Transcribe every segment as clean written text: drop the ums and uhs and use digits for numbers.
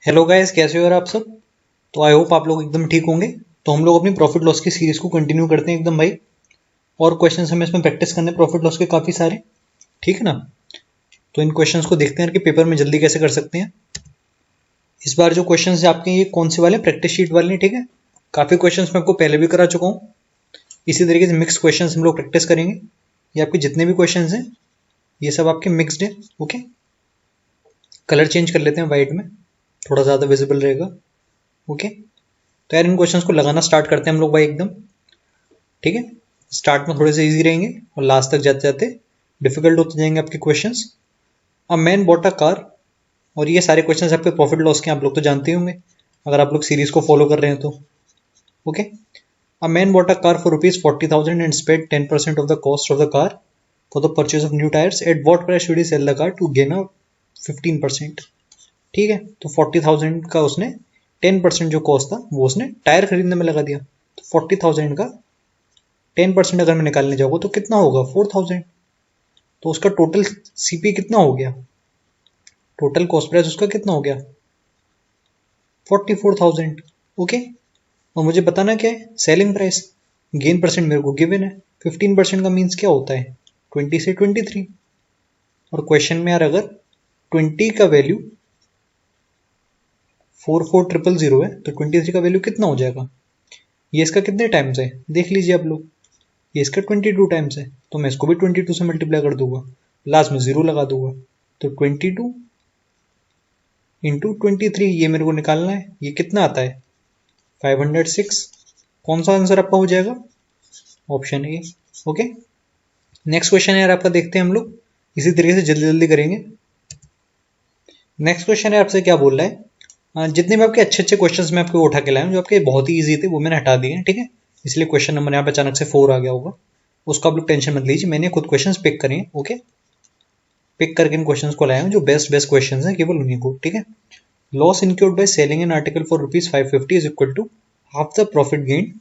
Hello guys, कैसे हो यार आप सब। तो आई होप आप लोग एकदम ठीक होंगे। तो हम लोग अपनी प्रॉफिट लॉस की सीरीज को कंटिन्यू करते हैं एकदम भाई। और क्वेश्चंस हमें इसमें प्रैक्टिस करने प्रॉफिट लॉस के काफ़ी सारे। ठीक है ना। तो इन क्वेश्चंस को देखते हैं कि पेपर में जल्दी कैसे कर सकते हैं। इस बार जो क्वेश्चंस है आपके ये कौन से वाले, प्रैक्टिस शीट वाले हैं। ठीक है। काफ़ी क्वेश्चंस मैं आपको पहले भी करा चुका हूँ। इसी तरीके से मिक्स क्वेश्चंस हम लोग प्रैक्टिस करेंगे। ये आपके जितने भी क्वेश्चन हैं ये सब आपके मिक्सड है। ओके। कलर चेंज कर लेते हैं वाइट में, थोड़ा ज़्यादा विजिबल रहेगा। ओके। तो यार इन क्वेश्चंस को लगाना स्टार्ट करते हैं हम लोग भाई एकदम। ठीक है। स्टार्ट में थोड़े से इजी रहेंगे और लास्ट तक जाते जाते डिफिकल्ट होते जाएंगे आपके questions. A man bought a car. और ये सारे क्वेश्चंस आपके प्रॉफिट लॉस के आप लोग तो जानते ही होंगे, अगर आप लोग सीरीज को फॉलो कर रहे हैं तो। Okay. A man bought a car for ₹40,000 and spend 10% of the cost of the car for the purchase of new tyres. At what price should he sell the car to gain a 15%। ठीक है। तो 40,000 का उसने 10% जो cost था वो उसने tyre खरीदने में लगा दिया। तो 40,000 का 10% अगर मैं निकालने जाऊँगा तो कितना होगा, 4,000। तो उसका टोटल सीपी कितना हो गया, टोटल कॉस्ट प्राइस उसका कितना हो गया, 44,000। ओके। और मुझे बताना क्या है, सेलिंग प्राइस। गेन परसेंट मेरे को गिवन है। 15% का मीन्स क्या होता है, 20 से 23। और क्वेश्चन में यार अगर 20 का वैल्यू 44,000 है तो 23 का वैल्यू कितना हो जाएगा। ये इसका कितने टाइम्स है देख लीजिए आप लोग। ये इसका 22 टाइम्स है, तो मैं इसको भी 22 से मल्टीप्लाई कर दूंगा, लास्ट में जीरो लगा दूंगा। तो 22 इंटू 23 ये मेरे को निकालना है। ये कितना आता है, 506। कौन सा आंसर आपका हो जाएगा, option A. Okay. Next question है यार आपका, देखते हैं हम लोग इसी तरीके से जल्दी जल्दी करेंगे। नेक्स्ट क्वेश्चन है आपसे क्या बोल रहा है, जितने भी आपके अच्छे अच्छे क्वेश्चंस मैं आपको उठा के लाया हूँ, जो आपके बहुत ही इजी थे वो मैंने हटा दिए हैं। ठीक है। इसलिए क्वेश्चन नंबर यहाँ पे अचानक से 4 आ गया होगा, उसको आप लोग टेंशन मत लीजिए, मैंने खुद क्वेश्चंस पिक करे हैं। ओके। पिक करके इन क्वेश्चंस को लाया हूँ जो बेस्ट बेस्ट क्वेश्चंस हैं, केवल उन्हीं को। ठीक है। Loss incurred by selling an article for ₹550 is equal to half the profit gain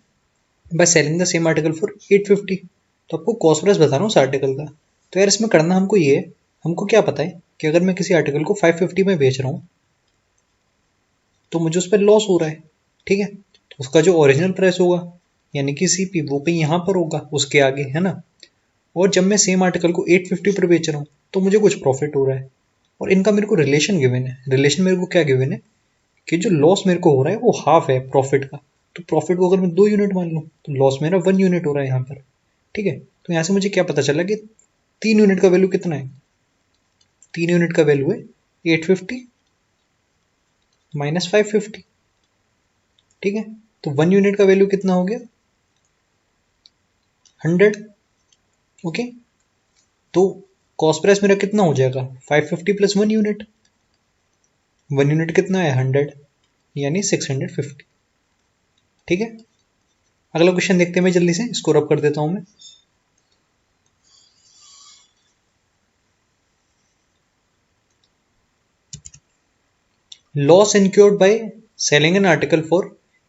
by selling the same article for 850। तो आपको कॉस्ट प्राइस बता रहा हूँ उस आर्टिकल का। तो यार इसमें करना हमको ये है, हमको क्या पता है कि अगर मैं किसी आर्टिकल को 550 में बेच रहा हूँ तो मुझे उस पर लॉस हो रहा है। ठीक है। तो उसका जो ओरिजिनल प्राइस होगा यानी कि सीपी वो कहीं यहाँ पर होगा उसके आगे, है ना। और जब मैं सेम आर्टिकल को 850 पर बेच रहा हूँ तो मुझे कुछ प्रॉफिट हो रहा है। और इनका मेरे को रिलेशन गिवन है। रिलेशन मेरे को क्या गिवन है कि जो लॉस मेरे को हो रहा है वो हाफ है प्रॉफिट का। तो प्रॉफिट को अगर मैं 2 यूनिट मान लूँ तो लॉस मेरा 1 यूनिट हो रहा है यहाँ पर। ठीक है। तो यहाँ से मुझे क्या पता चला कि 3 यूनिट का वैल्यू कितना है। 3 यूनिट का वैल्यू है 850 माइनस 550। ठीक है। तो 1 यूनिट का वैल्यू कितना हो गया, 100। ओके। तो कॉस्ट प्राइस मेरा कितना हो जाएगा, 550 प्लस 1 यूनिट। 1 यूनिट कितना है, 100, यानी 650। ठीक है। अगला क्वेश्चन देखते हैं मैं जल्दी से, इसको रब कर देता हूं मैं। Loss incurred by selling an article for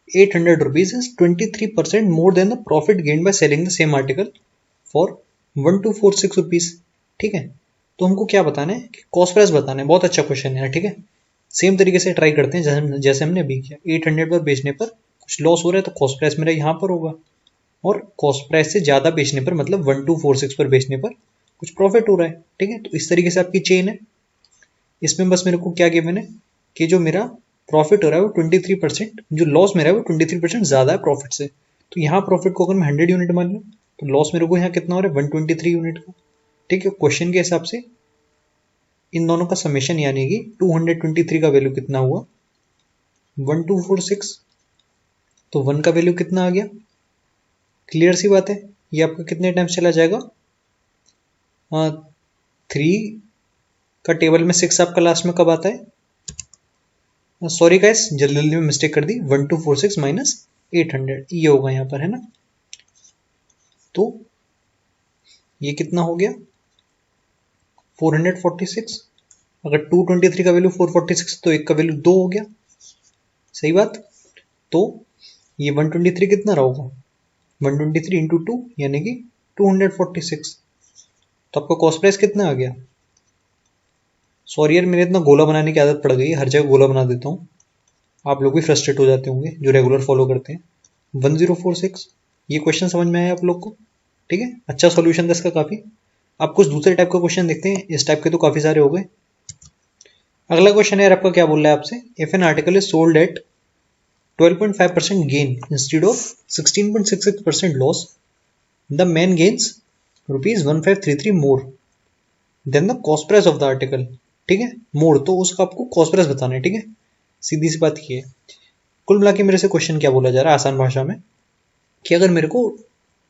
₹800 is 23% more than the profit gain by selling the same article for ₹1246। ठीक है। तो हमको क्या बताना है कि कॉस्ट प्राइस बताना है। बहुत अच्छा क्वेश्चन है। ठीक है। सेम तरीके से ट्राई करते हैं जैसे हमने अभी किया। 800 पर बेचने पर कुछ लॉस हो रहा है तो कॉस्ट प्राइस मेरा यहाँ पर होगा, और कॉस्ट प्राइस से ज़्यादा बेचने पर मतलब 1246 पर बेचने पर कुछ प्रॉफिट हो रहा है। ठीक है। तो इस तरीके से आपकी चेन है। इसमें बस मेरे को क्या गिवन है कि जो मेरा प्रॉफिट हो रहा है वो 23%, जो लॉस मेरा है वो 23% ज़्यादा है प्रॉफिट से। तो यहाँ प्रॉफिट को अगर मैं 100 यूनिट मान लूँ तो लॉस मेरे को यहाँ कितना हो रहा है, 123 यूनिट का। ठीक है। क्वेश्चन के हिसाब से इन दोनों का समेशन यानी कि 223 का वैल्यू कितना हुआ, 1246। तो 1 का वैल्यू कितना आ गया, क्लियर सी बात है। ये आपका कितने टाइम्स चला जाएगा, 3 का टेबल में 6 आपका लास्ट में कब आता है। सॉरी गाइस, जल्दी जल्दी में मिस्टेक कर दी। 1246 माइनस 800 ये होगा यहाँ पर, है ना। तो ये कितना हो गया, 446। अगर 223 का वैल्यू 446 तो एक का वैल्यू 2 हो गया, सही बात। तो ये 123 कितना रहा होगा, 123 इंटू 2 यानी कि 246। तो आपका कॉस्ट प्राइस कितना आ गया। सॉरी यार, मेरे इतना गोला बनाने की आदत पड़ गई है, हर जगह गोला बना देता हूँ। आप लोग भी फ्रस्ट्रेट हो जाते होंगे जो रेगुलर फॉलो करते हैं। 1046, ये क्वेश्चन समझ में आया आप लोग को? ठीक है, अच्छा सॉल्यूशन था इसका काफ़ी। आप कुछ दूसरे टाइप का क्वेश्चन देखते हैं, इस टाइप के तो काफ़ी सारे हो गए। अगला क्वेश्चन है आपका, क्या बोल रहा है आपसे, if an article is sold at 12.5% gain instead of 16.66% loss, the man gains ₹1533 more than the cost price of the article. ठीक है, मोर तो उसका आपको कॉस्ट प्राइस बताना है। ठीक है, सीधी सी बात की है। कुल मिला के मेरे से क्वेश्चन क्या बोला जा रहा है आसान भाषा में, कि अगर मेरे को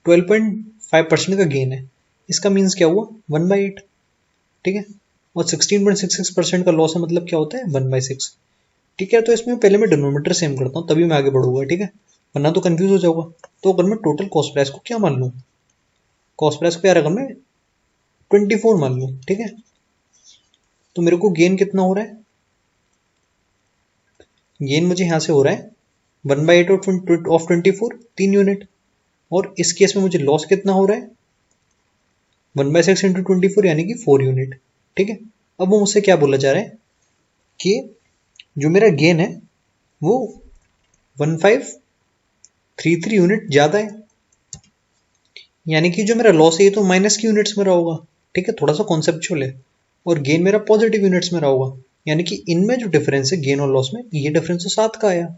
12.5% का गेन है, इसका मीन्स क्या हुआ, 1/8। ठीक है, और 16.66% का लॉस है, मतलब क्या होता है, 1/6। ठीक है, तो इसमें पहले मैं डिनोमिनेटर सेम करता हूँ तभी मैं आगे बढ़ूंगा। ठीक है, वरना तो कंफ्यूज हो जाऊंगा। तो अगर मैं टोटल कॉस्ट प्राइस को क्या मान लूँ, कॉस्ट प्राइस को यार अगर मैं 24 मान लूँ, ठीक है, तो मेरे को गेन कितना हो रहा है, गेन मुझे यहाँ से हो रहा है 1/8 ऑफ 24, 3 यूनिट। और इस केस में मुझे लॉस कितना हो रहा है, 1/6 इंटू 24 यानी कि 4 यूनिट। ठीक है, अब वो मुझसे क्या बोला जा रहा है कि जो मेरा गेन है वो 1533 यूनिट ज़्यादा है, यानी कि जो मेरा लॉस है ये तो माइनस की यूनिट्स में रहा होगा। ठीक है, थोड़ा सा कॉन्सेप्चुअल है। और गेन मेरा पॉजिटिव यूनिट्स में रहा होगा, यानी कि इनमें जो डिफरेंस है गेन और लॉस में, ये डिफरेंस तो 7 का आया।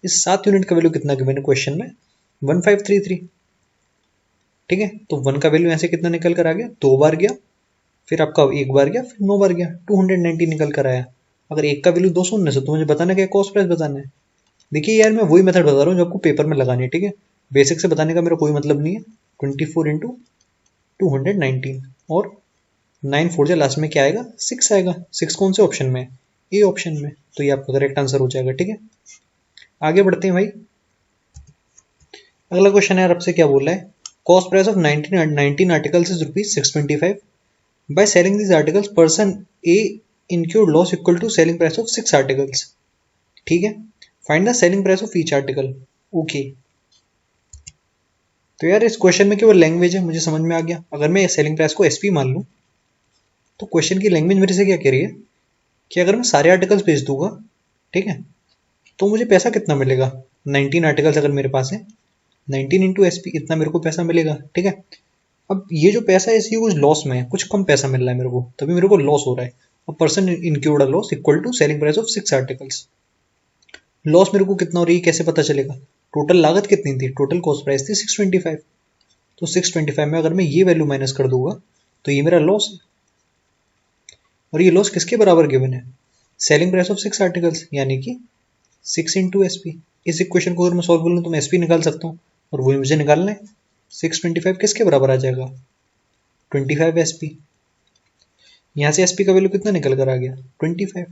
इस 7 यूनिट का वैल्यू कितना गिवन है क्वेश्चन में, 1533। ठीक है, तो 1 का वैल्यू ऐसे कितना निकल कर आ गया, 2 बार गया, फिर आपका 1 बार गया, फिर 9 बार गया, 290 निकल कर आया। अगर एक का वैल्यू 2 शून्य से, तो मुझे बताना क्या, कॉस्ट प्राइस बताना है। देखिए यार, मैं वही मेथड बता रहा हूँ जो आपको पेपर में लगानी है। ठीक है, बेसिक से बताने का मेरा कोई मतलब नहीं है। 24 इंटू 219 और 9 4 लास्ट में क्या आएगा, 6 आएगा। 6 कौन से ऑप्शन में, ए ऑप्शन में, तो ये आपका करेक्ट आंसर हो जाएगा। ठीक है, आगे बढ़ते हैं भाई। अगला क्वेश्चन है आपसे, क्या बोल रहा है, cost price of 19 articles is ₹625। By selling these articles person a incurred loss equal to selling price of 6 articles. ठीक है, find the selling price of each article. Okay, तो यार इस क्वेश्चन में केवल लैंग्वेज है, मुझे समझ में आ गया। अगर मैं सेलिंग प्राइस को एसपी मान लूँ, तो क्वेश्चन की लैंग्वेज मेरे से क्या कह रही है कि अगर मैं सारे आर्टिकल्स बेच दूंगा, ठीक है, तो मुझे पैसा कितना मिलेगा। 19 आर्टिकल्स अगर मेरे पास है, 19 इंटू एस पी, इतना मेरे को पैसा मिलेगा। ठीक है, अब ये जो पैसा है इसकी कुछ लॉस में है, कुछ कम पैसा मिल रहा है मेरे को, तभी मेरे को लॉस हो रहा है। अब person include a loss equal to selling price of 6 articles. Loss मेरे को कितना हो रही है, कैसे पता चलेगा, टोटल लागत कितनी थी, टोटल कॉस्ट प्राइस थी 625। तो 625 में अगर मैं ये वैल्यू माइनस कर दूंगा, तो ये मेरा लॉस है। और ये लॉस किसके बराबर गिवन है, सेलिंग प्राइस ऑफ 6 आर्टिकल्स, यानी कि 6 इंटू एस पी। इस इक्वेशन को अगर मैं सॉल्व कर लूँ तो मैं एस पी निकाल सकता हूँ, और वही मुझे निकालना है। 625 किसके बराबर आ जाएगा, 25 एस पी। यहाँ से एस पी का वैल्यू कितना निकल कर आ गया, 25।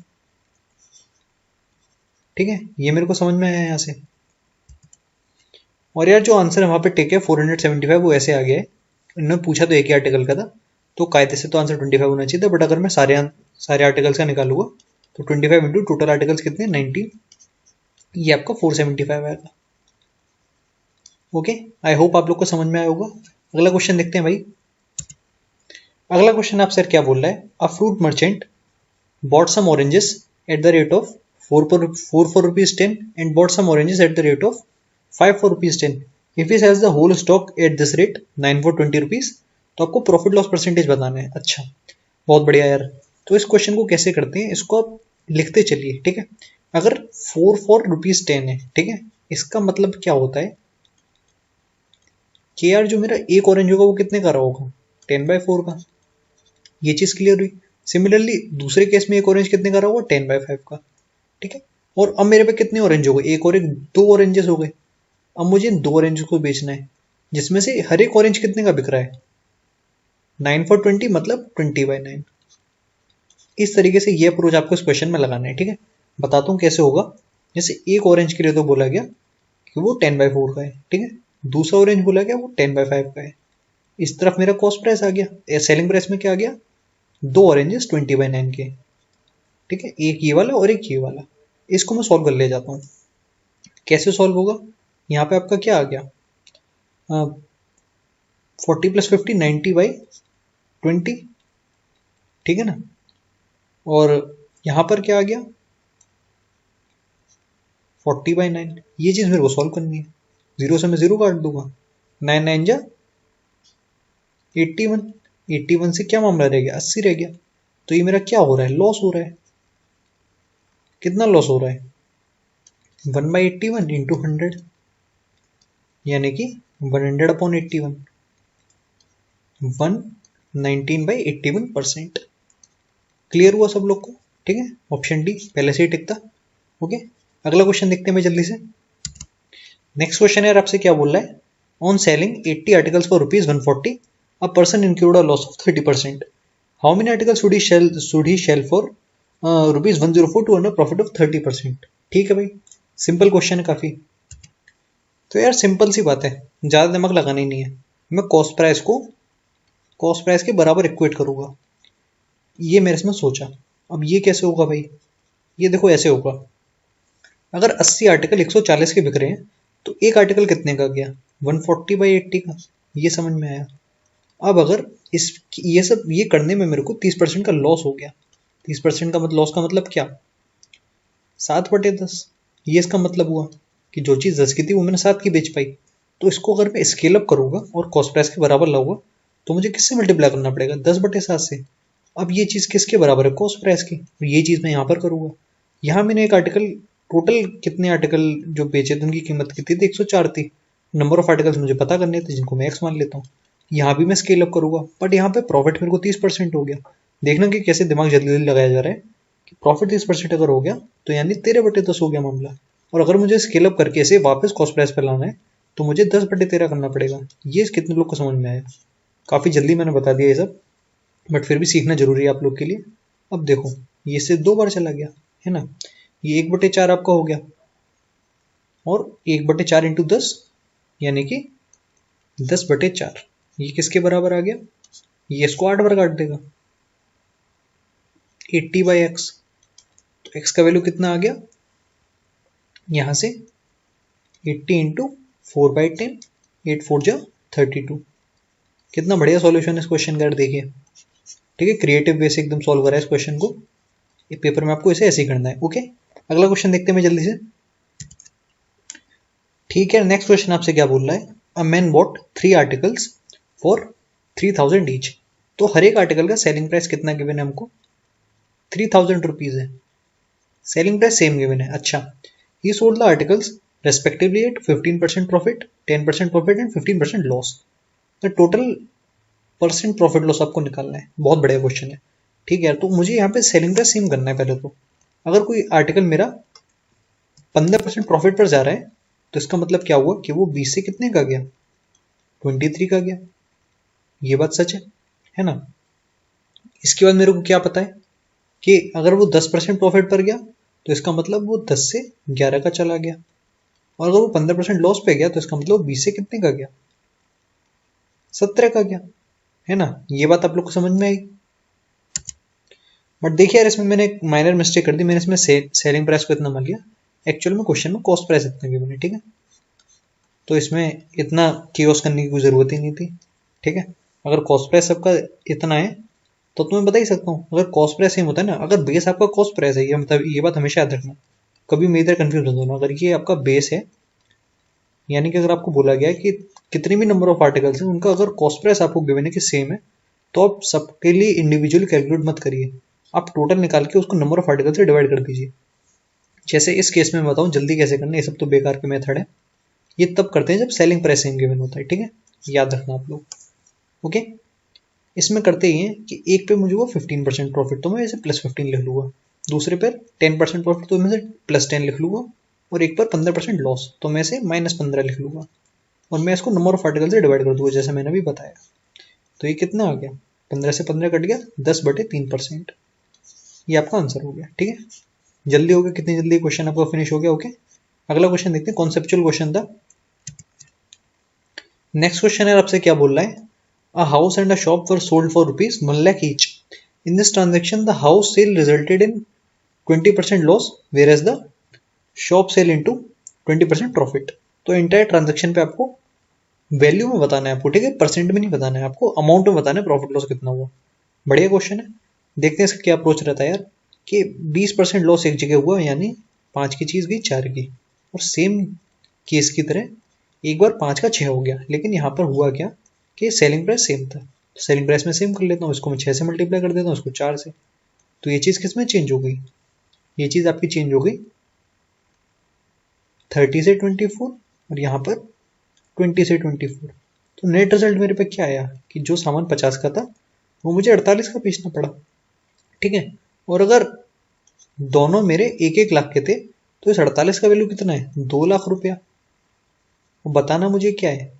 ठीक है, ये मेरे को समझ में आया यहाँ से। और यार जो आंसर है वहाँ पे टिक है 475, वो ऐसे आ गया है। इन्होंने पूछा तो एक ही आर्टिकल का था, तो कायदे से तो आंसर 25 होना चाहिए था। बट अगर मैं सारे आर्टिकल्स का निकालूंगा, तो 25 इंटू टोटल आर्टिकल्स कितने, 19, ये आपका 475 आएगा। ओके, आई होप आप लोग को समझ में आया होगा। अगला क्वेश्चन देखते हैं भाई। अगला क्वेश्चन आप सर क्या बोल रहा है, a fruit merchant bought some oranges at the rate of 4 rupees 10 and bought some oranges at the rate of 5 for rupees 10. If he sells the whole stock at this rate 9 for 20 rupees, तो आपको profit loss percentage बताना है। अच्छा, बहुत बढ़िया यार। तो इस क्वेश्चन को कैसे करते हैं, इसको आप लिखते चलिए। ठीक है, अगर 4 फॉर रुपीज 10 है, ठीक है, इसका मतलब क्या होता है कि यार जो मेरा एक ऑरेंज होगा वो कितने का रहा होगा, 10/4 का। ये चीज क्लियर हुई। सिमिलरली दूसरे केस में एक ऑरेंज कितने का रहा होगा, 10/5 का। ठीक है, और अब मेरे पे कितने ऑरेंज हो गए, एक और एक, 2 ऑरेंजेस हो गए। अब मुझे इन 2 ऑरेंज को बेचना है, जिसमें से हर एक ऑरेंज कितने का बिक रहा है, 9 for 20, मतलब 20/9। इस तरीके से ये अप्रोच आपको इस क्वेश्चन में लगाना है। ठीक है, बताता हूँ कैसे होगा। जैसे एक ऑरेंज के लिए तो बोला गया कि वो 10/4 का है, ठीक है, दूसरा ऑरेंज बोला गया वो 10/5 का है। इस तरफ मेरा कॉस्ट प्राइस आ गया, सेलिंग प्राइस में क्या आ गया, 2 ऑरेंजेस 20/9 के। ठीक है, एक ये वाला और एक ये वाला। इसको मैं सॉल्व कर ले जाता हूँ। कैसे सॉल्व होगा, यहाँ पे आपका क्या आ गया, 40 + 50 90/20। ठीक है ना, और यहाँ पर क्या आ गया, 40/9, ये चीज़ मेरे को सॉल्व करनी है। 0 से मैं 0 काट दूंगा, 9 9 जा 81, 81 से क्या मामला रह गया, 80 रह गया। तो ये मेरा क्या हो रहा है, लॉस हो रहा है। कितना लॉस हो रहा है, 1/81 इंटू 100, यानी कि 100/81, 119/81%। क्लियर हुआ सब लोग को, ठीक है। ऑप्शन डी पहले से ही टिक था। ओके, अगला क्वेश्चन देखते हैं मैं जल्दी से। नेक्स्ट क्वेश्चन यार आपसे क्या बोल रहा है, on selling 80 articles for ₹140 a person incurred a loss of 30%. How many articles should he sell for ₹104 to earn a profit of 30%? ठीक है भाई, सिंपल क्वेश्चन है काफी। तो यार सिंपल सी बात है, ज्यादा दिमाग लगाना ही नहीं है। मैं कॉस्ट प्राइस के बराबर इक्वेट करूंगा। ये मेरे इसमें सोचा, अब ये कैसे होगा भाई, ये देखो ऐसे होगा। अगर 80 आर्टिकल 140 के बिक रहे हैं तो एक आर्टिकल कितने का गया, 140/80 का, ये समझ में आया। अब अगर ये करने में मेरे को 30% का लॉस हो गया, 30% का लॉस का मतलब क्या, 7/10। ये इसका मतलब हुआ कि जो चीज़ 10 की थी वो मैंने 7 की बेच पाई। तो इसको अगर मैं स्केल अप करूंगा और कॉस्ट प्राइस के बराबर लाऊंगा तो मुझे किससे मल्टीप्लाई करना पड़ेगा, 10/7 से। अब ये चीज़ किसके बराबर है, कॉस्ट प्राइस की, तो ये चीज़ मैं यहाँ पर करूंगा। यहाँ मैंने एक आर्टिकल, टोटल कितने आर्टिकल जो बेचे थे उनकी कीमत कितनी थी, 104 थी। नंबर ऑफ आर्टिकल्स मुझे पता करने थे जिनको मैं एक्स मान लेता हूँ। यहाँ भी मैं स्केल अप करूंगा, बट यहाँ पे प्रॉफिट मेरे को 30% हो गया। देखना कि कैसे दिमाग जल्दी जल्दी लगाया जा रहा है कि प्रॉफिट 30% अगर हो गया तो यानी 13/10 हो गया मामला। और अगर मुझे स्केल अप करके इसे वापस कॉस्ट प्राइस पर लाना है तो मुझे 10/13 करना पड़ेगा। ये कितने लोग को समझ में आया, काफ़ी जल्दी मैंने बता दिया ये सब, बट फिर भी सीखना जरूरी है आप लोग के लिए। अब देखो ये से 2 बार चला गया है ना, ये 1/4 आपका हो गया, और 1/4 इंटू 10 यानी कि 10/4, ये किसके बराबर आ गया, ये इसको 8 बार काट देगा, 80/x। तो x का वैल्यू कितना आ गया, यहां से 80 इंटू 4/10, 8 4 जा 32। कितना बढ़िया सॉल्यूशन इस क्वेश्चन का, देखिए ठीक है, क्रिएटिव वे से एकदम सॉल्व करा है इस क्वेश्चन को। ये पेपर में आपको इसे ऐसे ही करना है। ओके, अगला क्वेश्चन देखते हैं मैं जल्दी से। ठीक है, नेक्स्ट क्वेश्चन आपसे क्या बोल रहा है, अ man bot 3 articles for 3000 each. तो हर एक आर्टिकल का सेलिंग प्राइस कितना गिवन है हमको, 3000 रुपीज है। सेलिंग प्राइस सेम गिवन है। अच्छा, he sold the articles respectively at 15% profit, 10% profit and 15% loss. The total percent profit loss आपको निकालना है। बहुत बढ़िया क्वेश्चन है। ठीक है, तो मुझे यहाँ पे सेलिंग प्राइस सेम करना है पहले तो। अगर कोई आर्टिकल मेरा 15% प्रॉफिट पर जा रहा है तो इसका मतलब क्या हुआ कि वो 20 से कितने का गया, 23 का गया। ये बात सच है ना। इसके बाद मेरे को क्या पता है कि अगर वो 10% प्रॉफिट पर गया तो इसका मतलब वो 10 से 11 का चला गया, और अगर वो 15% लॉस पे गया तो इसका मतलब 20 से कितने का गया, 17 का गया, है ना। ये बात आप लोग को समझ में आई। बट देखिए यार, इसमें मैंने एक माइनर मिस्टेक कर दी, मैंने इसमें सेलिंग प्राइस को इतना मान लिया, एक्चुअल में क्वेश्चन में कॉस्ट प्राइस इतना गिवन है। ठीक है, तो इसमें इतना कियोस करने की कोई जरूरत ही नहीं थी। ठीक है, अगर कॉस्ट प्राइस सबका इतना है तो तुम्हें बता ही सकता हूँ। अगर कॉस्ट प्राइस सेम होता है ना, अगर बेस आपका कॉस्ट प्राइस है, ये मतलब ये बात हमेशा याद रखना, कभी मेरी तरह कंफ्यूज मत होना। अगर ये आपका बेस है, यानी कि अगर आपको बोला गया है कि कितनी भी नंबर ऑफ आर्टिकल्स हैं उनका अगर कॉस्ट प्राइस आपको गिवन है कि सेम है, तो आप सबके लिए इंडिविजुअली कैलकुलेट मत करिए, आप टोटल निकाल के उसको नंबर ऑफ आर्टिकल से डिवाइड कर दीजिए। जैसे इस केस में मैं बताऊँ जल्दी कैसे करना है, ये सब तो बेकार के मेथड है। ये तब करते हैं जब सेलिंग प्राइस सेम गिवन होता है। ठीक है, याद रखना आप लोग। ओके, इसमें करते ही हैं कि एक पे मुझे वो 15% प्रॉफिट, तो मैं इसे +15 लिख लूँगा। दूसरे पर 10% प्रॉफिट तो मैं इसे +10 लिख लूँगा, और एक पर 15% लॉस तो मैं इसे -15 लिख लूँगा, और मैं इसको नंबर ऑफ आर्टिकल से डिवाइड कर दूँगा जैसे मैंने अभी बताया। तो ये कितना आ गया, 15 से 15 कट गया, 10/3%। ये आपका आंसर हो गया। ठीक है, जल्दी हो गया, कितनी जल्दी क्वेश्चन आपका फिनिश हो गया। ओके, अगला क्वेश्चन देखते हैं, कॉन्सेप्चुअल क्वेश्चन था। नेक्स्ट क्वेश्चन है आपसे क्या बोल रहा है, a house and a shop were sold for ₹1 lakh each. In this transaction, the house sale resulted in 20% loss, whereas the shop sale into 20% profit. तो इंटायर ट्रांजेक्शन पे आपको वैल्यू में बताना है आपको, ठीक है, परसेंट में नहीं बताना है आपको, अमाउंट में बताना है प्रॉफिट लॉस कितना हुआ। बढ़िया क्वेश्चन है। देखते हैं इसका क्या अप्रोच रहता है यार, कि 20% लॉस एक जगह हुआ, यानी 5 की चीज गई 4 की, और सेम केस की तरह एक बार 5 का 6 हो गया, लेकिन यहाँ पर हुआ क्या कि सेलिंग प्राइस सेम था, तो सेलिंग प्राइस में सेम कर लेता हूँ, इसको मैं 6 से मल्टीप्लाई कर देता हूँ, इसको 4 से। तो ये चीज़ किस में चेंज हो गई, ये चीज़ आपकी चेंज हो गई 30 से 24 और यहाँ पर 20 से 24। तो नेट रिजल्ट मेरे पे क्या आया कि जो सामान 50 का था वो मुझे 48 का बेचना पड़ा, ठीक है। और अगर दोनों मेरे 1-1 लाख के थे तो इस 48 का वैल्यू कितना है, 2 लाख रुपया। वो बताना मुझे क्या है,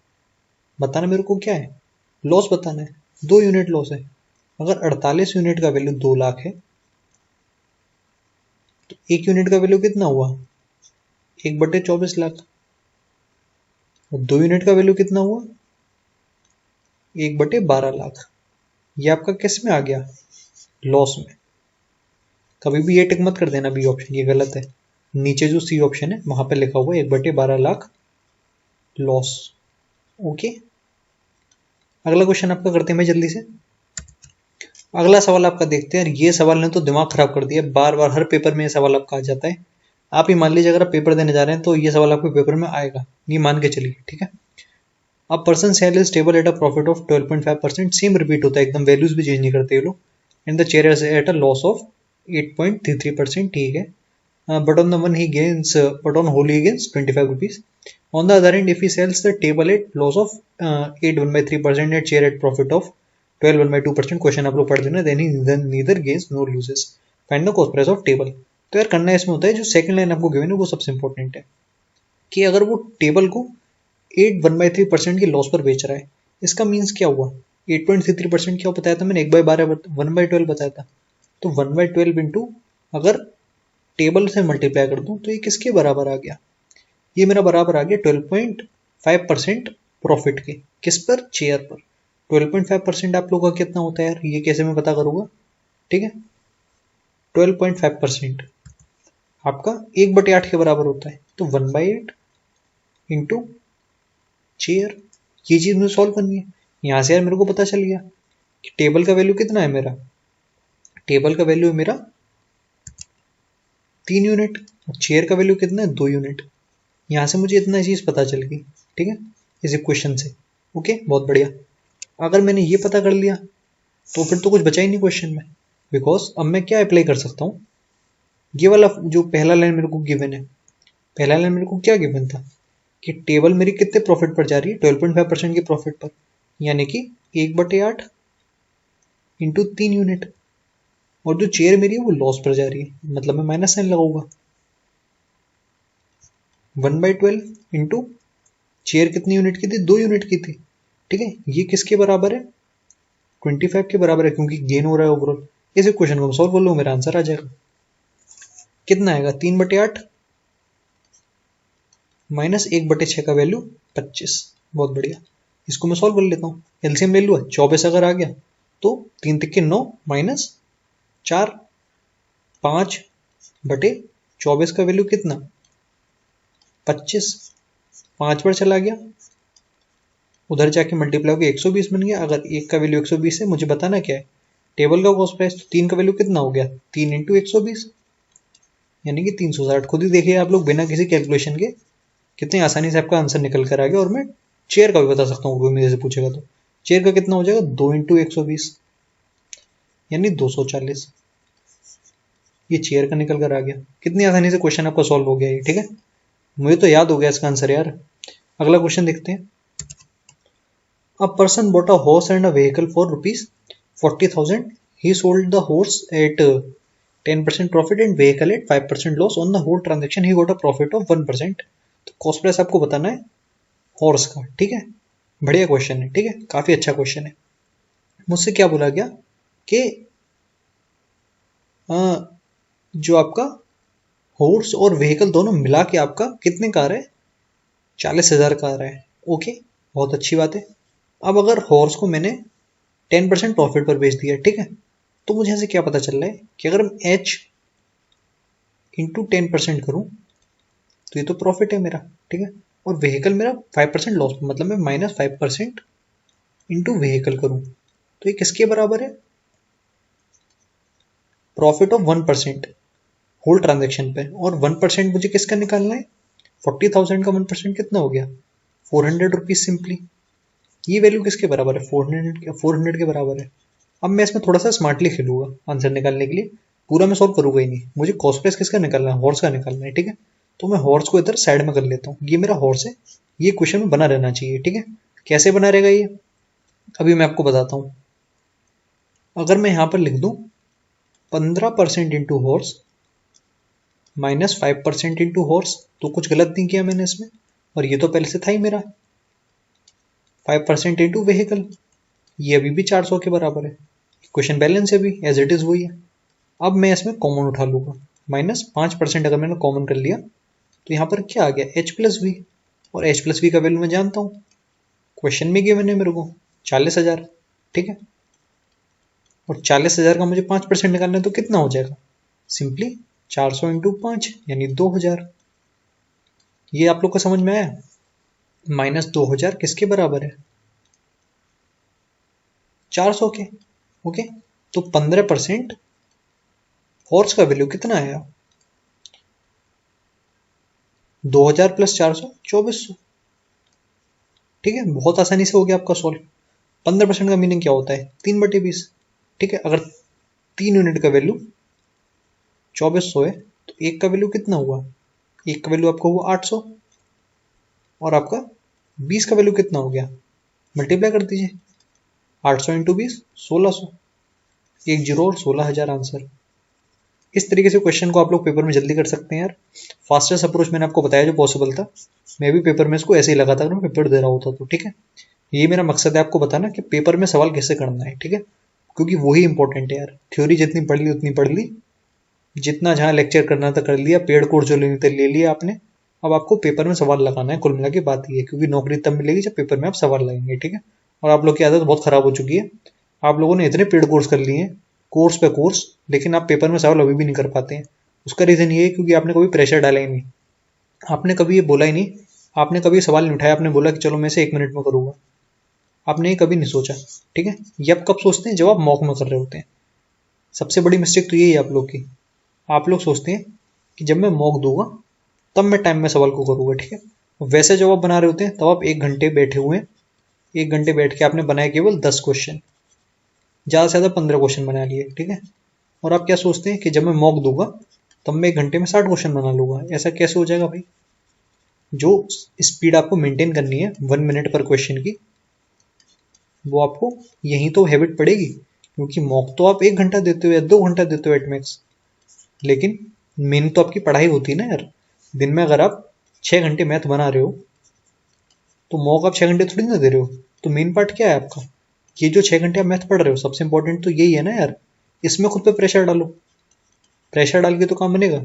बताना मेरे को क्या है, लॉस बताना है, 2 यूनिट लॉस है। अगर 48 यूनिट का वैल्यू 2 लाख है तो 1 यूनिट का वैल्यू कितना हुआ, 1/24 लाख। और 2 यूनिट का वैल्यू कितना हुआ, 1/12 लाख। ये आपका किस में आ गया, लॉस में। कभी भी ये टिक मत कर देना बी ऑप्शन, ये गलत है। नीचे जो सी ऑप्शन है वहां पे लिखा हुआ है 1/12 लाख लॉस। ओके, अगला क्वेश्चन आपका करते हैं मैं जल्दी से। अगला सवाल आपका देखते हैं। ये सवाल ने तो दिमाग खराब कर दिया, बार बार हर पेपर में ये सवाल आपका आ जाता है। आप ही मान लीजिए अगर आप पेपर देने जा रहे हैं तो ये सवाल आपके पेपर में आएगा, ये मान के चलिए, ठीक है। अब person sell is stable at a profit of 12.5%, same repeat होता है एकदम, वैल्यूज भी चेंज नहीं करते ये लोग। And the chair is at a loss of 8.33%, ठीक है। But on the one he gains, but on whole he gains 25 rupees. On the other hand, if he sells the table at loss of 8 1/3% and share at profit of 12 1/2%, question आप लोग पढ़ देना, then he neither gains nor loses. Find the cost price of table. तो यार करना इसमें होता है, जो सेकंड लाइन आपको गिवन है वो सबसे इंपॉर्टेंट है, कि अगर वो टेबल को 8 1/3% के लॉस पर बेच रहा है, इसका मीन्स क्या हुआ, 8.33% क्या बताया था मैंने, 1/12 1/12 बताया था। तो 1/12 इंटू अगर टेबल से मल्टीप्लाई कर दूं तो ये किसके बराबर आ गया, ये मेरा बराबर आ गया 12.5% प्रॉफिट के। किस पर, चेयर पर। 12.5% आप लोगों का कितना होता है यार, ये कैसे मैं पता करूंगा, ठीक है। 12.5% आपका 1/8 के बराबर होता है, तो 1/8 इंटू चेयर। ये चीज मुझे सॉल्व करनी है। यहां से यार मेरे को पता चल गया कि टेबल का वैल्यू कितना है मेरा, टेबल का वैल्यू है मेरा 3 यूनिट और चेयर का वैल्यू कितना है, 2 यूनिट। यहां से मुझे इतना चीज पता चल गई, ठीक है, इस इक्वेशन से। ओके, बहुत बढ़िया। अगर मैंने ये पता कर लिया तो फिर तो कुछ बचा ही नहीं क्वेश्चन में, बिकॉज अब मैं क्या अप्लाई कर सकता हूँ, ये वाला जो पहला लाइन मेरे को गिवन है, पहला लाइन मेरे को क्या गिवन था कि टेबल मेरी कितने प्रॉफिट पर जा रही है, 12.5% के प्रॉफिट पर, यानी कि 1/8 इंटू 3 यूनिट। और जो चेयर मेरी है वो लॉस पर जा रही है, मतलब मैं माइनस साइन लगाऊंगा। 1/12 इंटू चेयर कितनी यूनिट की थी, 2 यूनिट की थी, ठीक है। ये किसके बराबर है, 25 के बराबर है, क्योंकि गेन हो रहा है ओवरऑल। इस इक्वेशन को मैं सॉल्व कर लूँ, मेरा आंसर आ जाएगा। कितना आएगा, 3/8 माइनस 1/6 का वैल्यू 25। बहुत बढ़िया, इसको मैं सॉल्व कर लेता हूँ। एलसीएम ले लूँ, 24 अगर आ गया तो 3 तिक्के 9 माइनस 4, 5/24 का वैल्यू कितना, 25। 5 पर चला गया, उधर जाके मल्टीप्लाई होकर 120 बन गया। अगर एक का वैल्यू 120 है, मुझे बताना क्या है, टेबल का कॉस्ट प्राइस। तो 3 का वैल्यू कितना हो गया, 3 इंटू 120 यानी कि 360। खुद ही देखिए आप लोग, बिना किसी कैलकुलेशन के कितनी आसानी से आपका आंसर निकल कर आ गया। और मैं चेयर का भी बता सकता हूँ, कोई मेरे से पूछेगा तो। चेयर का कितना हो जाएगा, 2 इंटू 120 यानी 240। ये चेयर का निकल कर आ गया। कितनी आसानी से क्वेश्चन आपका सॉल्व हो गया ये, ठीक है। मुझे तो याद हो गया इसका आंसर यार। अगला क्वेश्चन देखते हैं। A person bought a horse and a vehicle for rupees 40,000. He sold the horse at 10% profit and vehicle at 5% loss. On the whole transaction, he got a profit of 1%. तो cost price आपको बताना है horse का, ठीक है। बढ़िया question है, ठीक है, काफी अच्छा क्वेश्चन है। मुझसे क्या बोला गया कि जो आपका हॉर्स और व्हीकल दोनों मिला के आपका कितने का आ रहा है, 40,000 का आ रहा है। ओके, बहुत अच्छी बात है। अब अगर हॉर्स को मैंने 10% प्रॉफिट पर बेच दिया, ठीक है, तो मुझे ऐसे क्या पता चल रहा है कि अगर मैं एच इंटू 10% करूं तो ये तो प्रॉफिट है मेरा, ठीक है। और व्हीकल मेरा 5% लॉस, मतलब मैं -5% इंटू व्हीकल करूं तो ये किसके बराबर है, प्रॉफिट ऑफ 1% होल ट्रांजेक्शन पे। और 1% मुझे किसका निकालना है, 40,000 का 1% कितना हो गया? 400 रुपीज सिंपली। ये वैल्यू किसके बराबर है? 400 के बराबर है। अब मैं इसमें थोड़ा सा स्मार्टली खेलूंगा आंसर निकालने के लिए। पूरा मैं सॉल्व करूंगा ही नहीं, मुझे कॉस्ट प्राइस किसका निकालना है? हॉर्स का निकालना है, ठीक है। तो मैं हॉर्स को इधर साइड में कर लेता हूँ, ये मेरा हॉर्स है, ये क्वेश्चन में बना रहना चाहिए, ठीक है। कैसे बना रहेगा ये, अभी मैं आपको बताता हूँ। अगर मैं यहाँ पर लिख दूँ 15% into horse minus 5% into horse, तो कुछ गलत नहीं किया मैंने इसमें, और ये तो पहले से था ही मेरा 5% इंटू व्हीकल, ये अभी भी 400 के बराबर है। क्वेश्चन बैलेंस है, भी एज इट इज वही है। अब मैं इसमें कॉमन उठा लूंगा, -5% अगर मैंने कॉमन कर लिया तो यहाँ पर क्या आ गया? h प्लस वी, और h प्लस वी का वैल्यू मैं जानता हूँ, क्वेश्चन में गिवन है मेरे को 40,000, ठीक है। और 40,000 का मुझे 5% निकालना है तो कितना हो जाएगा? सिंपली 400 इंटू 5 यानी 2,000। ये आप लोग को समझ में आया? -2,000 किसके बराबर है? 400 के। ओके, तो 15% हॉर्स का वैल्यू कितना आया? 2,000 प्लस 400 2400, ठीक है। बहुत आसानी से हो गया आपका सॉल्व। 15% का मीनिंग क्या होता है? 3/20, ठीक है। अगर 3 यूनिट का वैल्यू 2400 है तो एक का वैल्यू कितना हुआ? एक का वैल्यू आपका हुआ 800, और आपका 20 का वैल्यू कितना हो गया? मल्टीप्लाई कर दीजिए, 800 इंटू 20 1600, 1 जीरो और 16,000 आंसर। इस तरीके से क्वेश्चन को आप लोग पेपर में जल्दी कर सकते हैं यार। फास्टेस्ट अप्रोच मैंने आपको बताया जो पॉसिबल था। मैं भी पेपर में इसको ऐसे ही लगाता अगर मैं पेपर दे रहा होता तो, ठीक है। ये मेरा मकसद है आपको बताना कि पेपर में सवाल कैसे करना है, ठीक है। क्योंकि वही इंपॉर्टेंट है यार। थ्योरी जितनी पढ़ ली उतनी पढ़ ली, जितना जहाँ लेक्चर करना था कर लिया, पेड कोर्स जो लेनी थे ले लिया आपने। अब आपको पेपर में सवाल लगाना है, कुल मिला के बात ये है, क्योंकि नौकरी तब मिलेगी जब पेपर में आप सवाल लगाएंगे, ठीक है। और आप लोग की आदत बहुत खराब हो चुकी है, आप लोगों ने इतने पेड कोर्स कर लिए हैं, कोर्स पे कोर्स, लेकिन आप पेपर में सवाल अभी भी नहीं कर पाते हैं। उसका रीज़न ये है क्योंकि आपने कभी प्रेशर डाला ही नहीं, आपने कभी ये बोला ही नहीं, आपने कभी सवाल नहीं उठाया, आपने बोला कि चलो मैं इसे 1 मिनट में करूँगा, आपने ये कभी नहीं सोचा, ठीक है। ये आप कब सोचते हैं? जब आप मॉक में कर रहे होते हैं। सबसे बड़ी मिस्टेक तो यही है आप लोग की। आप लोग सोचते हैं कि जब मैं मॉक दूंगा तब मैं टाइम में सवाल को करूँगा, ठीक है। वैसे जब आप बना रहे होते हैं तब आप 1 घंटे बैठे हुए हैं, 1 घंटे बैठ के आपने बनाए केवल 10 क्वेश्चन, ज़्यादा से ज़्यादा 15 क्वेश्चन बना लिए, ठीक है। और आप क्या सोचते हैं कि जब मैं मॉक दूंगा तब मैं 1 घंटे में 60 क्वेश्चन बना लूंगा। ऐसा कैसे हो जाएगा भाई? जो स्पीड आपको मेंटेन करनी है 1 मिनट पर क्वेश्चन की, वो आपको यहीं तो हैबिट पड़ेगी। क्योंकि मॉक तो आप 1 घंटा देते हो या 2 घंटा देते हो एट मैक्स, लेकिन मेन तो आपकी पढ़ाई होती है ना यार। दिन में अगर आप 6 घंटे मैथ बना रहे हो तो मॉक आप 6 घंटे थोड़ी ना दे रहे हो। तो मेन पार्ट क्या है आपका? ये जो 6 घंटे आप मैथ पढ़ रहे हो, सबसे इंपॉर्टेंट तो यही है ना यार। इसमें खुद पे प्रेशर डालो, प्रेशर डाल के तो काम बनेगा।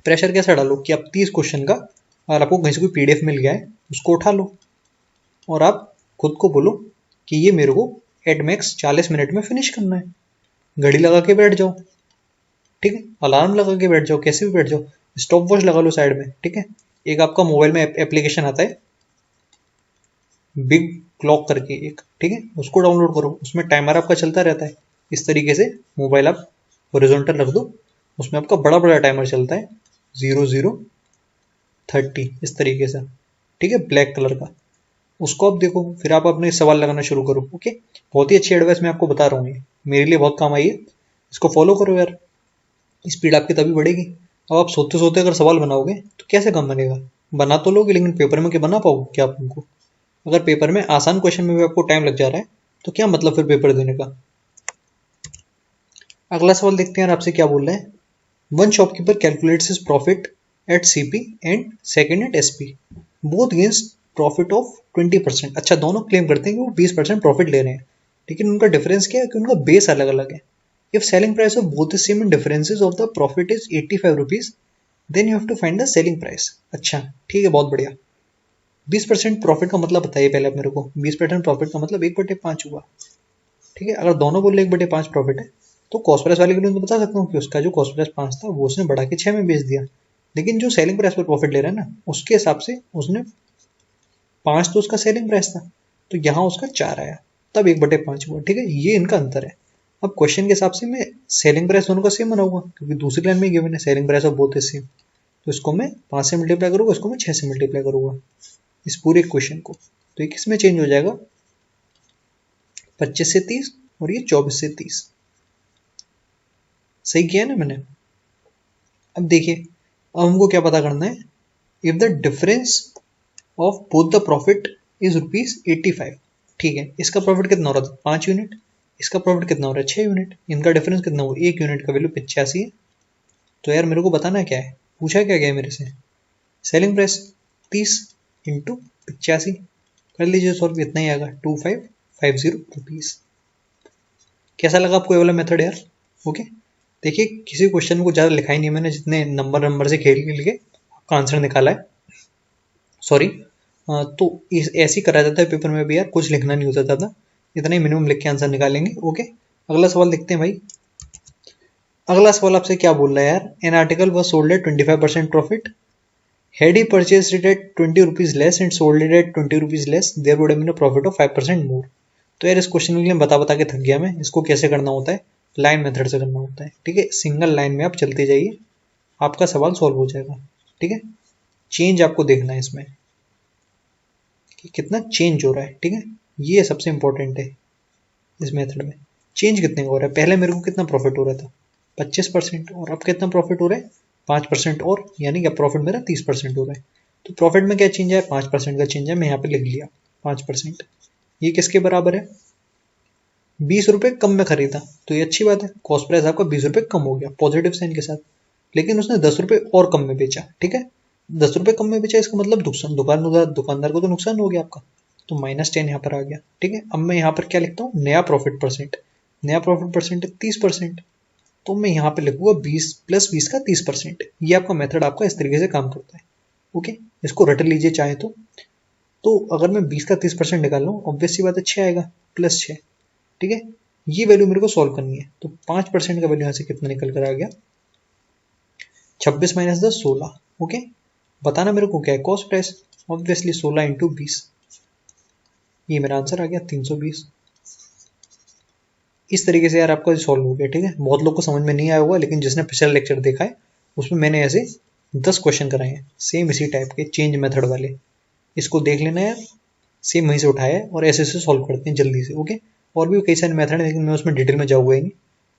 प्रेशर कैसा डालो कि आप 30 क्वेश्चन का, अगर आपको कहीं से कोई पीडीएफ मिल गया है उसको उठा लो, और आप खुद को बोलो कि ये मेरे को एट मैक्स 40 मिनट में फिनिश करना है। घड़ी लगा के बैठ जाओ, ठीक है। अलार्म लगा के बैठ जाओ, कैसे भी बैठ जाओ, स्टॉप वॉच लगा लो साइड में, ठीक है। एक आपका मोबाइल में एप्लीकेशन आता है बिग क्लॉक करके एक, ठीक है, उसको डाउनलोड करो, उसमें टाइमर आपका चलता रहता है। इस तरीके से मोबाइल आप हॉरिजॉन्टल रख दो, उसमें आपका बड़ा बड़ा टाइमर चलता है 00:30 इस तरीके से, ठीक है, ब्लैक कलर का। उसको आप देखो, फिर आप अपने सवाल लगाना शुरू करो। ओके, बहुत ही अच्छी एडवाइस मैं आपको बता रहा हूँ, ये मेरे लिए बहुत काम आई है, इसको फॉलो करो यार, स्पीड आपकी तभी बढ़ेगी। अब आप सोते सोते अगर सवाल बनाओगे तो कैसे काम बनेगा? बना तो लोगे लेकिन पेपर में क्या बना पाओगे क्या आप उनको? अगर पेपर में आसान क्वेश्चन में भी आपको टाइम लग जा रहा है तो क्या मतलब फिर पेपर देने का? अगला सवाल देखते हैं यार, आपसे क्या बोल रहे हैं। One shopkeeper calculates his profit at CP and second at SP, both gains profit of 20%। अच्छा, दोनों क्लेम करते हैं कि वो 20% प्रॉफिट ले रहे हैं, लेकिन उनका डिफरेंस क्या है कि उनका बेस अलग अलग है। If selling price of both is same and differences of the profit is 85 rupees, then you have to find the selling price. अच्छा ठीक है, बहुत बढ़िया। 20% प्रॉफिट का मतलब बताइए पहले आप मेरे को। 20% प्रॉफिट का मतलब 1/5 हुआ, ठीक है। अगर दोनों बोले 1/5 प्रॉफिट है तो कॉस्ट प्राइस वाले के लिए तो बता सकता हूँ कि उसका जो कॉस्ट प्राइस 5 था वो उसने बढ़ा के 6 में बेच दिया, लेकिन जो सेलिंग प्राइस पर प्रॉफिट ले रहा है ना, उसके हिसाब से उसने 5 तो उसका सेलिंग प्राइस था, तो यहाँ उसका 4 आया, तब 1/5 हुआ, ठीक है। ये इनका अंतर है। अब क्वेश्चन के हिसाब से मैं सेलिंग प्राइस दोनों का सेम बनाऊंगा, क्योंकि दूसरी लाइन में गिवन है selling price of both is same. तो इसको मैं 5 से मल्टीप्लाई करूँगा, इसको मैं 6 से मल्टीप्लाई करूँगा इस पूरे इक्वेशन को। तो ये किस में चेंज हो जाएगा, 25 से 30 और ये 24 से 30। सही किया ना मैंने। अब देखिए, अब हमको क्या पता करना है, if the difference of both the profit is ₹85। ठीक है, इसका प्रॉफिट कितना हो रहा था 5 यूनिट, इसका प्रॉफिट कितना हो रहा है 6 यूनिट, इनका डिफरेंस कितना हो, 1 यूनिट का वैल्यू 85 है। तो यार मेरे को बताना क्या है, पूछा क्या गया है मेरे से, सेलिंग प्राइस 30 इंटू 85 कर लीजिए सॉल्व, इतना ही आएगा 2550 रुपीज़। कैसा लगा आपको ये वाला मेथड यार। ओके, देखिए किसी क्वेश्चन को ज़्यादा लिखा ही नहीं मैंने, जितने नंबर से खेल के आपका आंसर निकाला है। सॉरी, तो ऐसे ही करा जाता है पेपर में भी यार, कुछ लिखना नहीं होता ज़्यादा, इतना ही मिनिमम लिख के आंसर निकालेंगे। ओके, अगला सवाल देखते हैं भाई। अगला सवाल आपसे क्या बोल रहा है यार, an article was sold at 25% profit, had he purchased it at 20 rupees less and sold it at 20 rupees less, there would have been a profit of 5% more। तो यार इस क्वेश्चन के लिए बता बता के थक गया मैं, इसको कैसे करना होता है, लाइन मेथड से करना होता है। ठीक है, सिंगल लाइन में आप चलते जाइए, आपका सवाल सॉल्व हो जाएगा। ठीक है, चेंज आपको देखना है इसमें कि कितना चेंज हो रहा है। ठीक है, ये सबसे इंपॉर्टेंट है इस मेथड में, चेंज कितने का हो रहा है। पहले मेरे को कितना प्रॉफिट हो रहा था 25%, और अब कितना प्रॉफिट हो रहा है 5% और, यानी कि प्रॉफिट मेरा 30% हो रहा है। तो प्रॉफिट में क्या चेंज है, 5% का चेंज है, मैं यहाँ पे लिख लिया 5%। ये किसके बराबर है, 20 रुपये कम में खरीदा, तो ये अच्छी बात है, कॉस्ट प्राइस आपका 20 रुपये कम हो गया पॉजिटिव साइन के साथ। लेकिन उसने 10 रुपये और कम में बेचा। ठीक है, 10 रुपये कम में बेचा, इसका मतलब दुकानदार को तो नुकसान हो गया आपका, तो -10 यहाँ पर आ गया। ठीक है, अब मैं यहाँ पर क्या लिखता हूँ, नया प्रॉफिट परसेंट, नया प्रॉफिट परसेंट है 30%, तो मैं यहाँ पे लिखूंगा 20 + 20 का 30%। ये आपका मेथड आपका इस तरीके से काम करता है। ओके, इसको रट लीजिए चाहे तो अगर मैं 20 का 30% निकाल लूँ, ऑब्वियस सी बात है 6 आएगा, +6। ठीक है, ये वैल्यू मेरे को सॉल्व करनी है। तो 5% का वैल्यू यहाँ से कितना निकल कर आ गया, 26 - 10 16। ओके, बताना मेरे को क्या है कॉस्ट प्राइस, ऑब्वियसली 16 × 20, ये मेरा आंसर आ गया 320। इस तरीके से यार आपका सॉल्व हो गया। ठीक है, बहुत लोग को समझ में नहीं आया होगा, लेकिन जिसने पिछला लेक्चर देखा है उसमें मैंने ऐसे 10 क्वेश्चन कराए हैं सेम इसी टाइप के चेंज मेथड वाले, इसको देख लेना यार, सेम वहीं से उठाया है और ऐसे ऐसे सॉल्व करते हैं जल्दी से। ओके, और भी कई सारे मेथड है, लेकिन मैं उसमें डिटेल में जाऊँगा ही नहीं।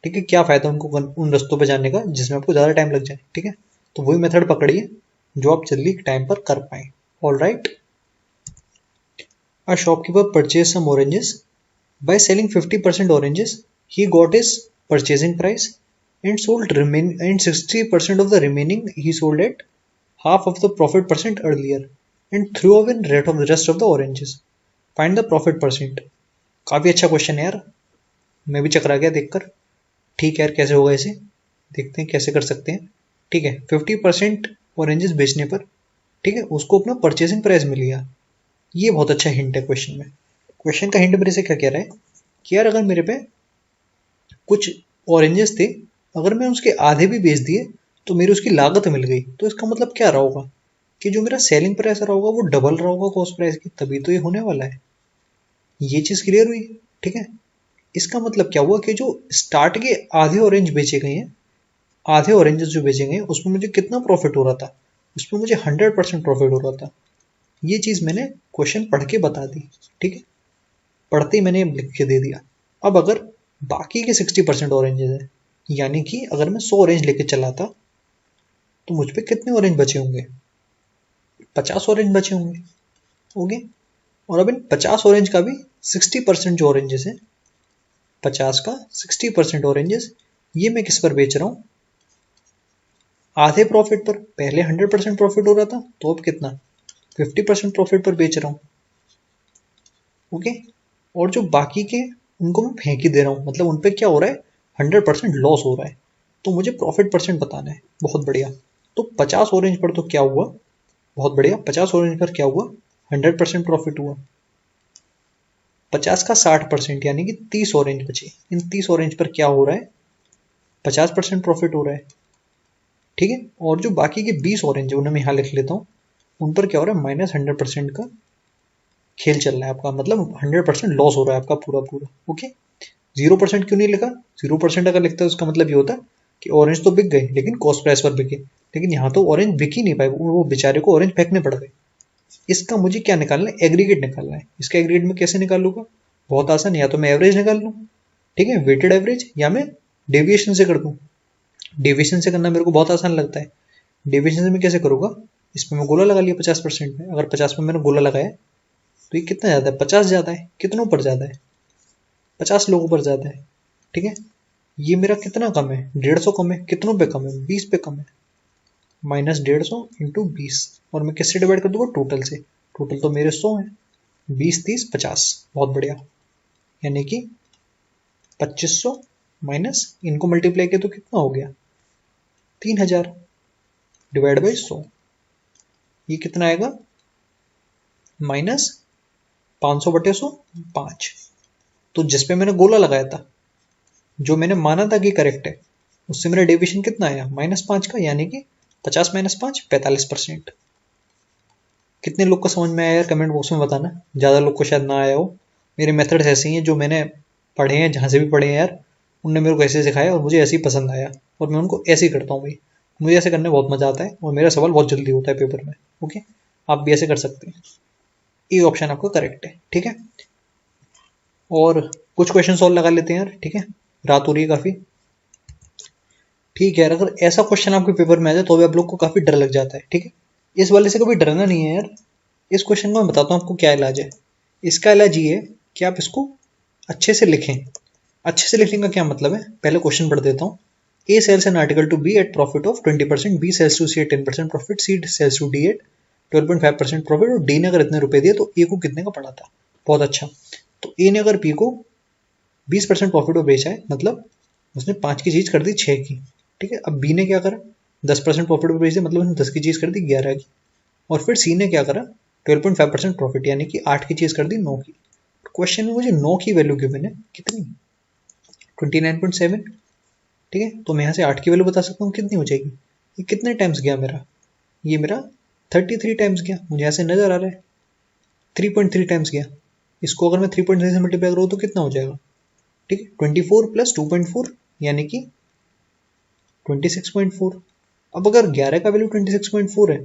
ठीक है, क्या फ़ायदा उनको उन रस्तों पर जाने का जिसमें आपको ज़्यादा टाइम लग जाए। ठीक है, तो वही मेथड पकड़िए जो आप जल्दी टाइम पर कर पाएँ। All right, a shopkeeper purchase some oranges, by selling 50% oranges, he got his purchasing price and sold 60% of the remaining he sold at half of the profit percent earlier and threw away rest of the oranges. Find the profit percent। काफ़ी अच्छा question है यार, मैं भी चकरा गया देखकर। ठीक है यार, कैसे होगा इसे, देखते हैं कैसे कर सकते हैं। ठीक है, 50% ऑरेंजेस बेचने पर, ठीक है, उसको अपना परचेसिंग प्राइस मिल गया। ये बहुत अच्छा हिंट है क्वेश्चन में। क्वेश्चन का हिंट मेरे से क्या कह रहा है कि यार अगर मेरे पे कुछ ऑरेंजेस थे, अगर मैं उसके आधे भी बेच दिए तो मेरी उसकी लागत मिल गई, तो इसका मतलब क्या रहा होगा कि जो मेरा सेलिंग प्राइस रहा होगा वो डबल रहा होगा कॉस्ट प्राइस की, तभी तो ये होने वाला है। ये चीज़ क्लियर हुई। ठीक है, इसका मतलब क्या हुआ कि जो स्टार्ट के आधे ऑरेंज बेचे गए हैं, आधे ऑरेंजेस जो बेचे गए हैं उसमें मुझे कितना प्रॉफिट हो रहा था, उसमें मुझे 100% प्रॉफिट हो रहा था। ये चीज़ मैंने क्वेश्चन पढ़ के बता दी। ठीक है, पढ़ते ही मैंने लिख के दे दिया। अब अगर बाकी के 60% ऑरेंजेस है, यानी कि अगर मैं 100 ऑरेंज लेके चला था तो मुझ पे कितने ऑरेंज बचे होंगे, 50 ऑरेंज बचे होंगे। ओके, और अब इन 50 ऑरेंज का भी 60% जो ऑरेंजेस है, 50 का 60% ऑरेंजेस, ये मैं किस पर बेच रहा हूँ, आधे प्रॉफिट पर। पहले 100% प्रॉफिट हो रहा था, तो अब कितना 50% प्रॉफिट पर बेच रहा हूँ। ओके, और जो बाकी के उनको मैं फेंक ही दे रहा हूँ, मतलब उन पर क्या हो रहा है 100% लॉस हो रहा है, तो मुझे प्रॉफिट परसेंट बताना है। बहुत बढ़िया, तो 50 ऑरेंज पर तो क्या हुआ, बहुत बढ़िया, 50 ऑरेंज पर क्या हुआ 100% प्रॉफिट हुआ। 50 का 60% यानी कि 30 ऑरेंज बचे, इन 30 ऑरेंज पर क्या हो रहा है 50% प्रॉफिट हो रहा है। ठीक है, और जो बाकी के 20 ऑरेंज है उन्हें मैं यहाँ लिख लेता हूँ, उन पर क्या हो रहा है -100% का खेल चल रहा है आपका, मतलब 100% लॉस हो रहा है आपका पूरा पूरा। ओके, 0% क्यों नहीं लिखा, 0% अगर लिखता है उसका मतलब ये होता कि ऑरेंज तो बिक गए लेकिन कॉस्ट प्राइस पर बिके, लेकिन यहाँ तो ऑरेंज बिक ही नहीं पाए, वो बेचारे को ऑरेंज फेंकने पड़ गए। इसका मुझे क्या निकालना है, एग्रीगेट निकालना है। इसका एग्रीगेट में कैसे निकालूंगा, बहुत आसान, या तो मैं एवरेज निकाल लूँ, ठीक है, वेटेड एवरेज, या मैं डेविएशन से कर दूँ। डेविएशन से करना मेरे को बहुत आसान लगता है। डेविएशन से मैं कैसे करूँगा, इसमें मैं गोला लगा लिया 50% में। अगर 50 में मैंने गोला लगाया तो ये कितना ज़्यादा है, 50 ज़्यादा है। कितनों पर ज़्यादा है, 50 लोगों पर ज़्यादा है, ठीक है। ये मेरा कितना कम है, 150 कम है। कितनों पे कम है, 20 पे कम है। -150 इंटू 20, और मैं किससे डिवाइड कर दूंगा, टोटल से। टोटल तो मेरे 100 है, 20, 30, 50, बहुत बढ़िया। यानी कि 2500 माइनस इनको मल्टीप्लाई किया तो कितना हो गया, 3000 डिवाइड बाई 100। ये कितना आएगा, -500/100, 5। तो जिसपे मैंने गोला लगाया था, जो मैंने माना था कि करेक्ट है, उससे मेरा डेविएशन कितना आया, -5 का, यानी कि 50 - 5 45%। कितने लोग को समझ में आया यार, कमेंट बॉक्स में बताना। ज़्यादा लोग को शायद ना आया हो। मेरे मेथड्स ऐसे ही हैं, जो मैंने पढ़े हैं, जहाँ से भी पढ़े हैं यार, उनने मेरे को ऐसे सिखाया और मुझे ऐसे ही पसंद आया, और मैं उनको ऐसे ही करता हूँ भाई। मुझे ऐसे करने में बहुत मज़ा आता है, और मेरा सवाल बहुत जल्दी होता है पेपर में। ओके, आप भी ऐसे कर सकते हैं। ये ऑप्शन आपका करेक्ट है, ठीक है। और कुछ क्वेश्चन और लगा लेते हैं यार, ठीक है, रात हो रही है काफ़ी। ठीक है यार, अगर ऐसा क्वेश्चन आपके पेपर में आ जाए तो भी आप लोग को काफ़ी डर लग जाता है, ठीक है। इस वाले से कभी डरना नहीं है यार। इस क्वेश्चन को मैं बताता हूँ आपको क्या इलाज है। इसका इलाज ये है कि आप इसको अच्छे से लिखें। अच्छे से लिखने का क्या मतलब है, पहले क्वेश्चन पढ़ देता हूँ। A sells an article to B at profit of 20%, B sells to C at 10% profit, C sells to D at 12.5% profit, और डी ने अगर इतने रुपए दिए तो ए को कितने का पड़ा था। बहुत अच्छा। तो ए ने अगर बी को 20% प्रॉफिट में बेचा है, मतलब उसने 5 की चीज़ कर दी 6 की, ठीक है। अब बी ने क्या करा, 10% प्रॉफिट में बेच दिया, मतलब उसने 10 की चीज़ कर दी 11 की। और फिर सी ने क्या करा, 12.5% प्रॉफिट, यानी कि 8 की चीज़ कर दी 9 की। क्वेश्चन में मुझे 9 की वैल्यू गिवन है, कितनी, 29.7, ठीक है। तो मैं यहाँ से 8 की वैल्यू बता सकता हूँ, कितनी हो जाएगी। ये कितने टाइम्स गया मेरा, ये मेरा 33 टाइम्स गया, मुझे यहाँ से नजर आ रहा है 3.3 टाइम्स गया। इसको अगर मैं 3.3 से मल्टीप्लाई करूँ तो कितना हो जाएगा, ठीक है। 24 प्लस 2.4 यानी कि 26.4। अब अगर 11 का वैल्यू 26.4 है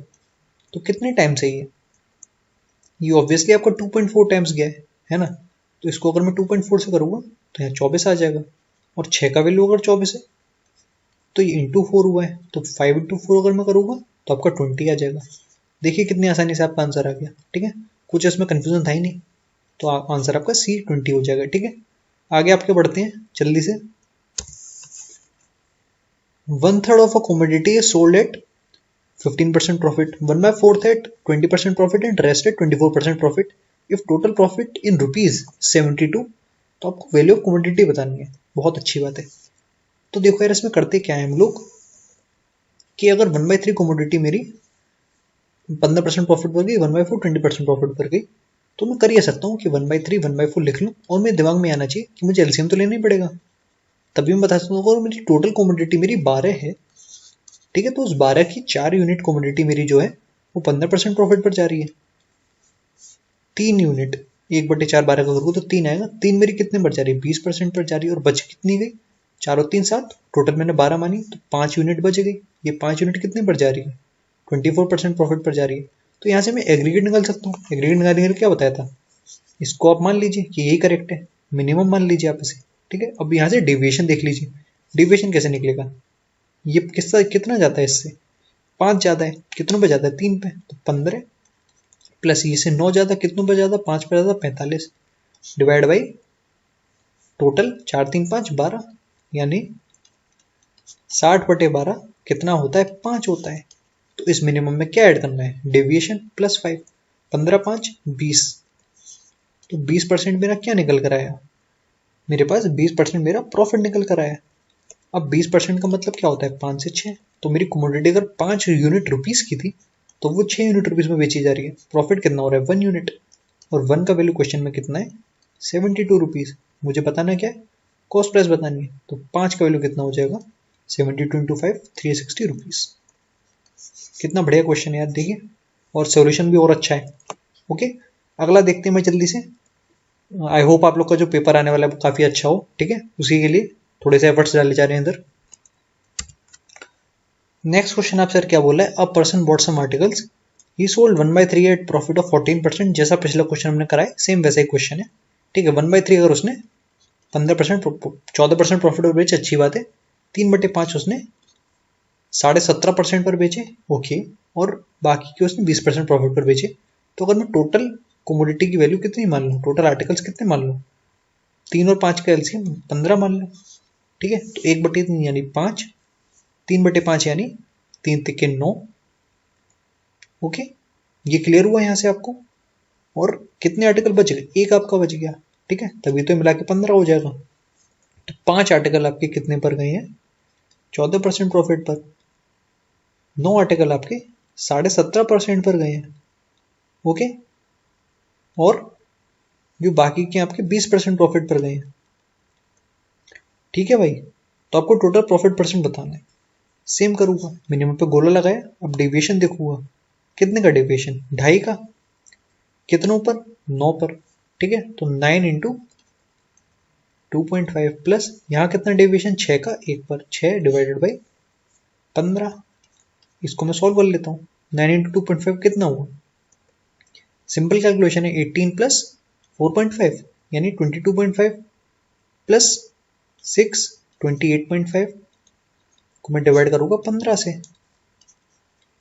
तो कितने टाइम्स है ये ऑब्वियसली आपका 2.4 टाइम्स गया है ना। तो इसको अगर मैं 2.4 से करूँगा तो यहाँ 24 आ जाएगा, और 6 का वैल्यू अगर 24 है तो ये इंटू 4 हुआ है, तो 5 इंटू 4 अगर मैं करूँगा तो आपका 20 आ जाएगा। देखिए कितनी आसानी से आपका आंसर आ गया, ठीक है। कुछ इसमें कन्फ्यूजन था ही नहीं, तो आंसर आपका C20 हो जाएगा, ठीक है। आगे आपके बढ़ते हैं जल्दी से। 1/3 of a commodity is sold at 15% profit, 1/4 at 20% profit, and rest at 24% profit. If total profit in rupees 72, तो आपको वैल्यू ऑफ कमोडिटी बतानी है। बहुत अच्छी बात है। तो देखो यार, इसमें करते क्या है हम लोग, कि अगर 1/3 कमोडिटी मेरी 15% प्रॉफिट पर गई, 1/4 20% प्रॉफिट पर गई, तो मैं कर ये सकता हूँ कि 1/3 1/4 लिख लूँ, और मेरे दिमाग में आना चाहिए कि मुझे एलसीएम तो लेना ही पड़ेगा। तभी मैं बता सकता हूँ, अगर मेरी टोटल कमोडिटी मेरी 12 है, ठीक है, तो उस 12 की 4 यूनिट कमोडिटी मेरी जो है वो 15% प्रॉफिट पर जा रही है। 3 यूनिट 1/4 12 का करूँ तो 3 आएगा। 3 मेरी कितने पर जा रही है, 20% पर जा रही है, और बच कितनी गई, 4 और 3 7, टोटल मैंने 12 मानी, तो 5 यूनिट बच गई। ये 5 यूनिट कितने पर जा रही है, 24% प्रॉफिट पर जा रही है। तो यहाँ से मैं एग्रीगेट निकाल सकता हूँ। एग्रीगेट निकालने के लिए क्या बताया था, इसको आप मान लीजिए कि यही करेक्ट है, मिनिमम मान लीजिए आप इसे, ठीक है। अब यहाँ से डेविएशन देख लीजिए, डेविएशन कैसे निकलेगा, ये किसका कितना जाता है, इससे 5 ज़्यादा है, कितनों पे जाता है, 3 पे, तो 15 प्लस ये से 9 ज़्यादा, कितनों पे ज़्यादा, 5 पे ज़्यादा, 45 डिवाइड बाई टोटल 4 3 5 12, यानी 60/12 कितना होता है, 5 होता है। तो इस मिनिमम में क्या ऐड करना है, डेविएशन प्लस 5, 15 5 20, तो 20% मेरा क्या निकल कर आया, मेरे पास 20% मेरा प्रॉफिट निकल कर आया। अब 20% का मतलब क्या होता है, 5 से 6, तो मेरी कमोडिटी अगर 5 यूनिट रुपीस की थी तो वो 6 यूनिट रुपीस में बेची जा रही है। प्रॉफिट कितना हो रहा है, 1 यूनिट, और 1 का वैल्यू क्वेश्चन में कितना है, 72 रुपीज़। मुझे बताना क्या है, कॉस्ट प्राइस बतानी है, तो 5 का वैल्यू कितना हो जाएगा, 72 इंटू 5 360 रुपीज़। कितना बढ़िया क्वेश्चन है यार, देखिए, और सोल्यूशन भी और अच्छा है। ओके, अगला देखते हैं मैं जल्दी से। आई होप आप लोग का जो पेपर आने वाला है वो काफ़ी अच्छा हो, ठीक है। उसी के लिए थोड़े से एफर्ट्स डाले जा रहे हैं इधर। नेक्स्ट क्वेश्चन आप सर क्या बोला है, a person bought some articles, he sold 1/3 at profit of 14%, जैसा पिछला क्वेश्चन हमने कराया सेम वैसा ही क्वेश्चन है। ठीक है, 1/3 अगर उसने 15% 14% प्रॉफिट पर बेचे, अच्छी बात है। 3/5 उसने 17.5% पर बेचे, ओके, और बाकी के उसने 20% प्रॉफिट पर बेचे। तो अगर मैं टोटल कमोडिटी की वैल्यू कितनी मान लूँ, टोटल आर्टिकल्स कितने मान लूँ, 3 और 5 का एलसीएम 15 मान लो। ठीक है, तो 1/3 यानी 5, 3/5 यानी 3×3 = 9। ओके, ये क्लियर हुआ यहाँ से आपको। और कितने आर्टिकल बच गए, एक आपका बच गया। ठीक है, तभी तो मिला के 15 हो जाएगा। तो 5 आर्टिकल आपके कितने पर गए हैं, 14% प्रॉफिट पर। 9 आर्टिकल आपके 17.5% पर गए हैं। ओके, और जो बाकी के आपके 20% प्रॉफिट पर गए हैं। ठीक है भाई, तो आपको टोटल प्रॉफिट परसेंट बताना है। सेम करूंगा, मिनिमम पे गोला लगाया, अब डेविएशन देखूंगा, कितने का डेविएशन, 2.5 का, कितनों पर, 9 पर। ठीक है, तो 9 इंटू 2.5 प्लस यहाँ कितना डेविएशन, 6 का, 1 पर, 6 डिवाइडेड बाई 15। इसको मैं सॉल्व कर लेता हूँ। 9 इंटू 2.5 कितना हुआ, सिंपल कैलकुलेशन है, 18 प्लस 4.5 यानी 22.5 प्लस 6 28.5 को मैं डिवाइड करूंगा 15 से।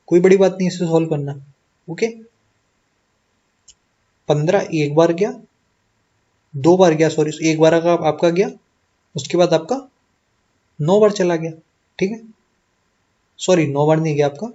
कोई बड़ी बात नहीं इसे सॉल्व करना। ओके, 15 एक बार गया, 2 बार गया, सॉरी एक बार का आपका गया, उसके बाद आपका 9 बार चला गया। ठीक है, सॉरी 9 बार नहीं गया आपका,